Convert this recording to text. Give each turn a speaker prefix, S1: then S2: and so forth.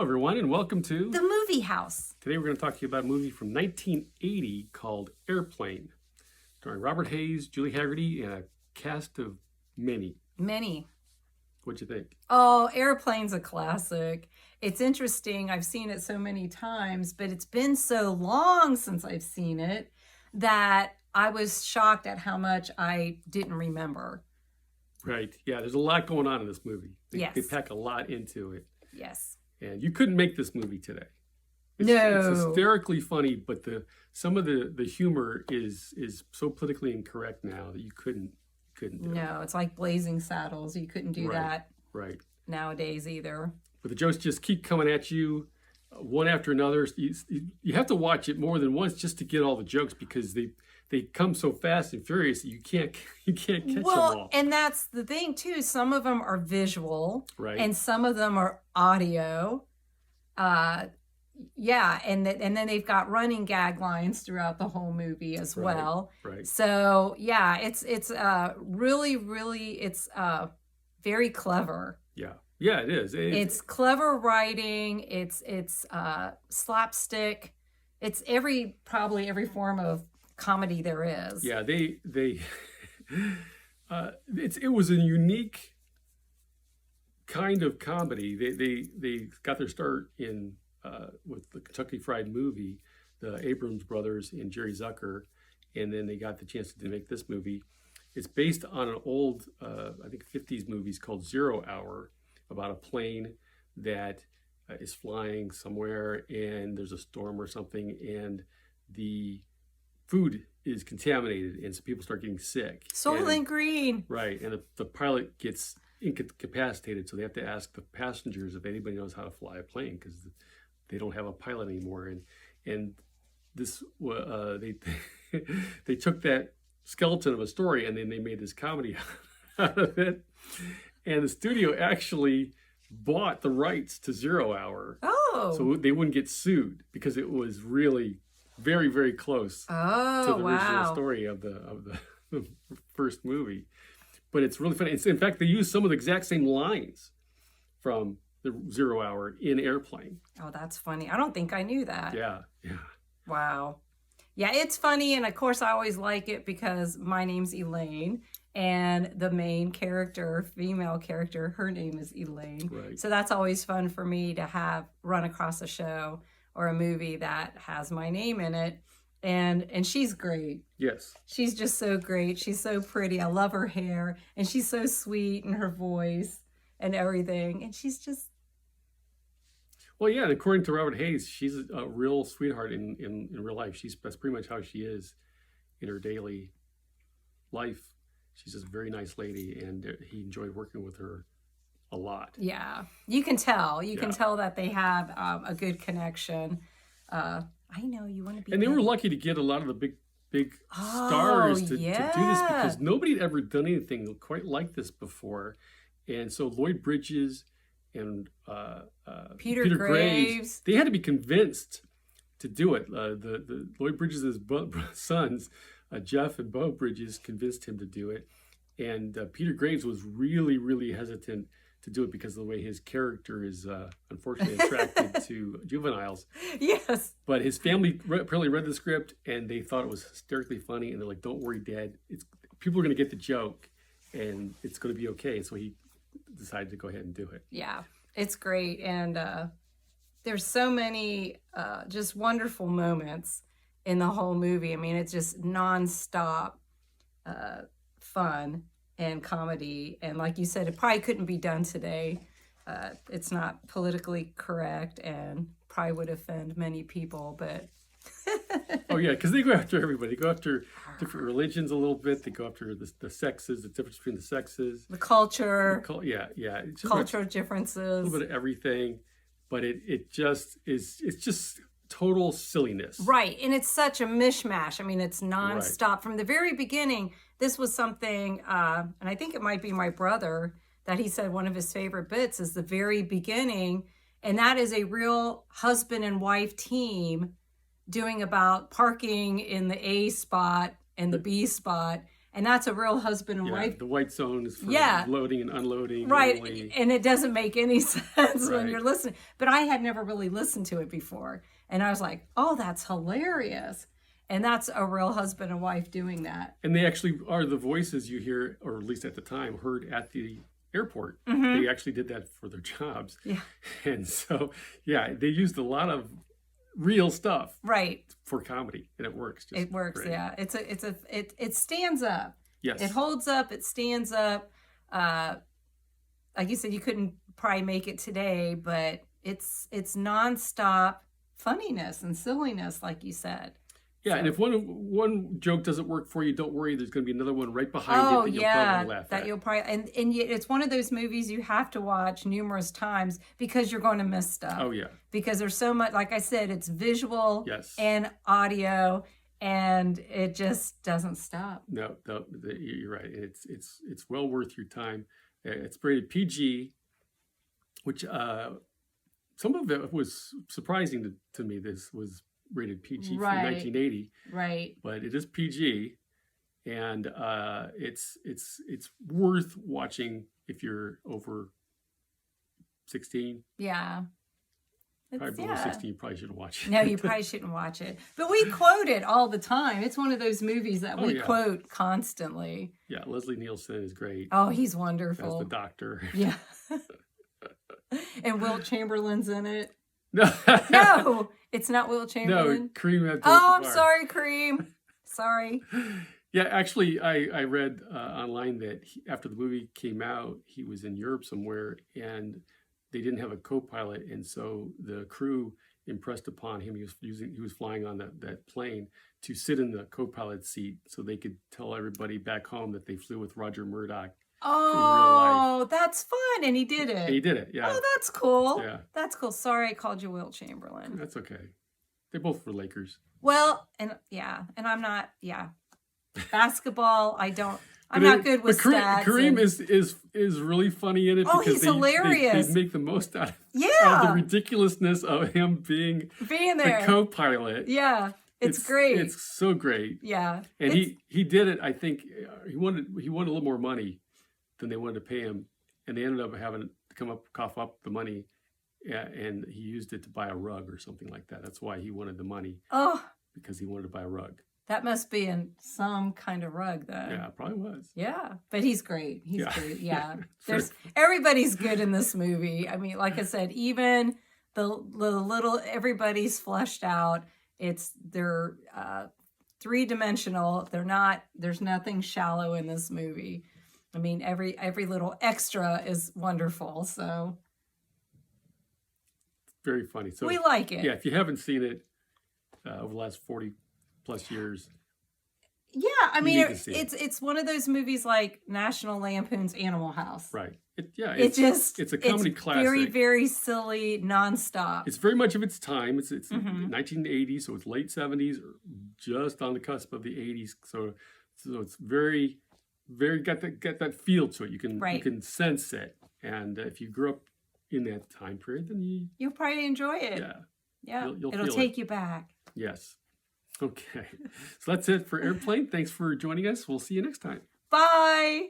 S1: everyone, and welcome to
S2: The Movie House.
S1: Today we're going to talk to you about a movie from 1980 called Airplane, starring Robert Hayes, Julie Haggerty, and a cast of many. What'd you think?
S2: Oh, Airplane's a classic. It's interesting. I've seen it so many times, but it's been so long since I've seen it that I was shocked at how much I didn't remember.
S1: Right. Yeah, there's a lot going on in this movie.
S2: Yes.
S1: They pack a lot into it.
S2: Yes.
S1: And you couldn't make this movie today.
S2: No.
S1: It's hysterically funny, but some of the humor is so politically incorrect now that you couldn't do it.
S2: No, it's like Blazing Saddles. You couldn't do that nowadays either.
S1: But the jokes just keep coming at you one after another. You have to watch it more than once just to get all the jokes because they come so fast and furious that you can't catch them all.
S2: And that's the thing too. Some of them are visual,
S1: right,
S2: and some of them are audio. Yeah, and then they've got running gag lines throughout the whole movie as well.
S1: Right.
S2: So yeah, it's really it's very clever.
S1: Yeah, it is.
S2: It's clever writing. It's slapstick. It's probably every form of comedy there is.
S1: Yeah, it was a unique kind of comedy. They got their start in with the Kentucky Fried Movie, the Abrams brothers and Jerry Zucker, and then they got the chance to make this movie. It's based on an old, I think 50s movies called Zero Hour, about a plane that is flying somewhere and there's a storm or something and the food is contaminated and so people start getting sick.
S2: Soylent Green.
S1: Right, and the pilot gets incapacitated, so they have to ask the passengers if anybody knows how to fly a plane because they don't have a pilot anymore. And this they took that skeleton of a story and then they made this comedy out of it. And the studio actually bought the rights to Zero Hour.
S2: Oh.
S1: So they wouldn't get sued because it was really very, very close to the original story of the first movie. But it's really funny. In fact, they use some of the exact same lines from the Zero Hour in Airplane.
S2: Oh, that's funny. I don't think I knew that.
S1: Yeah.
S2: Wow. Yeah, it's funny. And of course, I always like it because my name's Elaine. And the main character, female character, her name is Elaine.
S1: Right.
S2: So that's always fun for me to run across a show or a movie that has my name in it. And she's great.
S1: Yes.
S2: She's just so great. She's so pretty. I love her hair. And she's so sweet in her voice and everything. And she's just...
S1: Well, yeah, and according to Robert Hayes, she's a real sweetheart in real life. That's pretty much how she is in her daily life. She's just a very nice lady, and he enjoyed working with her a lot.
S2: Yeah, you can tell. You can tell that they have a good connection. I know you want to be.
S1: And they were lucky to get a lot of the big stars to do this because nobody had ever done anything quite like this before. And so Lloyd Bridges and
S2: Peter Graves,
S1: they had to be convinced to do it. The Lloyd Bridges' sons, Jeff and Bo Bridges, convinced him to do it. And Peter Graves was really, really hesitant to do it because of the way his character is unfortunately attracted to juveniles.
S2: Yes.
S1: But his family apparently read the script and they thought it was hysterically funny. And they're like, don't worry, Dad. People are going to get the joke and it's going to be okay. So he decided to go ahead and do it.
S2: Yeah, it's great. And there's so many just wonderful moments in the whole movie. I mean, it's just nonstop fun and comedy. And like you said, it probably couldn't be done today. It's not politically correct and probably would offend many people, but...
S1: Oh, yeah, because they go after everybody. They go after different religions a little bit. They go after the sexes, the difference between the sexes.
S2: The culture.
S1: Yeah.
S2: Cultural differences.
S1: A little bit of everything. But it's just total silliness.
S2: Right. And it's such a mishmash. I mean, it's nonstop. Right. From the very beginning, this was something, and I think it might be my brother, that he said one of his favorite bits is the very beginning. And that is a real husband and wife team doing about parking in the A spot and the B spot And that's a Real Husband and
S1: Yeah,
S2: Wife.
S1: the white zone is for
S2: Yeah.
S1: loading and unloading.
S2: Right.
S1: only.
S2: And it doesn't make any sense when
S1: Right.
S2: you're listening. But I had never really listened to it before. And I was like, oh, that's hilarious. And that's a Real Husband and Wife doing that.
S1: And they actually are the voices you hear, or at least at the time, heard at the airport.
S2: Mm-hmm.
S1: They actually did that for their jobs.
S2: Yeah.
S1: And so, yeah, they used a lot of real stuff
S2: Right.
S1: for comedy, and it works. Just
S2: It works.
S1: great.
S2: Yeah. It stands up.
S1: Yes.
S2: It holds up. It stands up. Like you said, you couldn't probably make it today, but it's nonstop funniness and silliness, like you said.
S1: Yeah,
S2: So-
S1: and if one joke doesn't work for you, don't worry. There's going to be another one right behind
S2: Oh
S1: it that you'll
S2: yeah,
S1: probably laugh
S2: that
S1: at.
S2: you'll probably and yet it's one of those movies you have to watch numerous times because you're going to miss stuff.
S1: Oh yeah,
S2: Because there's so much, like I said, it's visual
S1: yes.
S2: and audio, and it just doesn't stop.
S1: No, you're right. It's well worth your time. It's rated PG, which some of it was surprising to me. This was rated PG
S2: Right.
S1: from 1980,
S2: Right.
S1: but it is PG, and it's worth watching if you're over 16.
S2: Yeah.
S1: Probably
S2: It's,
S1: below
S2: yeah.
S1: 16, you probably shouldn't watch it.
S2: No, you probably shouldn't watch it. But we quote it all the time. It's one of those movies that
S1: Oh,
S2: we
S1: yeah.
S2: quote constantly.
S1: Yeah, Leslie Nielsen is great
S2: Oh, he's
S1: as
S2: wonderful.
S1: the doctor.
S2: Yeah. And Wilt Chamberlain's in it.
S1: No,
S2: No, it's not Wilt
S1: no,
S2: Chamberlain.
S1: Kareem Abdul-Jabbar.
S2: Oh, I'm sorry, Kareem. Sorry.
S1: Yeah, actually, I read online that after the movie came out, he was in Europe somewhere, and they didn't have a co-pilot, and so the crew impressed upon him. He was flying on that plane to sit in the co-pilot seat, so they could tell everybody back home that they flew with Roger Murdoch.
S2: Oh, that's fun. And he did it.
S1: And he did it. Yeah,
S2: Oh, that's cool.
S1: yeah,
S2: That's cool. Sorry I called you Wilt Chamberlain.
S1: that's okay. They both were Lakers.
S2: Well, and I'm not, basketball, I'm
S1: But
S2: not good with
S1: but
S2: stats.
S1: Kareem
S2: and-
S1: is really funny in it
S2: Oh,
S1: because
S2: he's
S1: they
S2: hilarious.
S1: make the most out of
S2: yeah,
S1: the ridiculousness of him being
S2: being
S1: the
S2: there.
S1: co-pilot.
S2: Yeah, it's great.
S1: It's so great.
S2: Yeah.
S1: And
S2: It's-
S1: he did it. I think he wanted a little more money than they wanted to pay him, and they ended up having to cough up the money, and he used it to buy a rug or something like that. That's why he wanted the money,
S2: Oh,
S1: because he wanted to buy a rug.
S2: that must be in some kind of rug then.
S1: Yeah, it probably was.
S2: Yeah, but he's great. He's
S1: Yeah.
S2: great. Yeah.
S1: Sure.
S2: Everybody's good in this movie. I mean, like I said, even the little everybody's fleshed out. They're three-dimensional. There's nothing shallow in this movie. I mean, every little extra is wonderful. So
S1: Very funny. So
S2: we like it.
S1: yeah, if you haven't seen it over the last 40 plus years,
S2: Yeah, I mean,
S1: need to see it.
S2: it's one of those movies like National Lampoon's Animal House.
S1: right?
S2: It's
S1: a comedy classic.
S2: Very, very silly, nonstop.
S1: It's very much of its time. It's
S2: Mhm.
S1: 1980s, so it's late 70s, or just on the cusp of the 80s. So it's very, very got that feel to it. You
S2: Right.
S1: can sense it, and if you grew up in that time period, then
S2: You'll probably enjoy it.
S1: yeah,
S2: Yeah,
S1: You'll
S2: it'll
S1: feel
S2: take you back.
S1: yes. Okay, so that's it for Airplane. Thanks for joining us. We'll see you next time.
S2: Bye.